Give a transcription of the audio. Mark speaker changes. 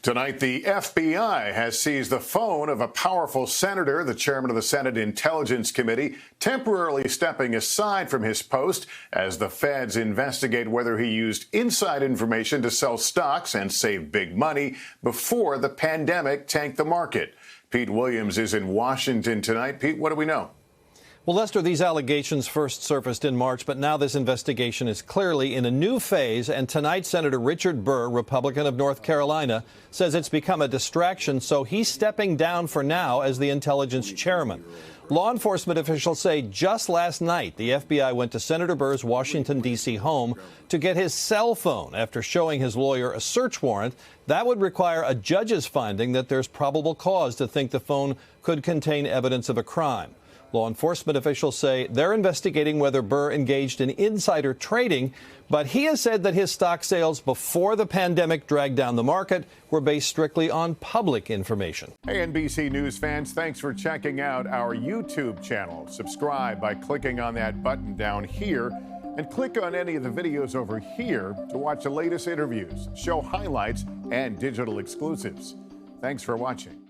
Speaker 1: Tonight, the FBI has seized the phone of a powerful senator, the chairman of the Senate Intelligence Committee, temporarily stepping aside from his post as the feds investigate whether he used inside information to sell stocks and save big money before the pandemic tanked the market. Pete Williams is in Washington tonight. Pete, what do we know?
Speaker 2: Well, Lester, these allegations first surfaced in March, but now this investigation is clearly in a new phase. And tonight, Senator Richard Burr, Republican of North Carolina, says it's become a distraction, so he's stepping down for now as the intelligence chairman. Law enforcement officials say just last night, the FBI went to Senator Burr's Washington, D.C. home to get his cell phone after showing his lawyer a search warrant. That would require a judge's finding that there's probable cause to think the phone could contain evidence of a crime. Law enforcement officials say they're investigating whether Burr engaged in insider trading, but he has said that his stock sales before the pandemic dragged down the market were based strictly on public information.
Speaker 1: Hey, NBC News fans, thanks for checking out our YouTube channel. Subscribe by clicking on that button down here and click on any of the videos over here to watch the latest interviews, show highlights, and digital exclusives. Thanks for watching.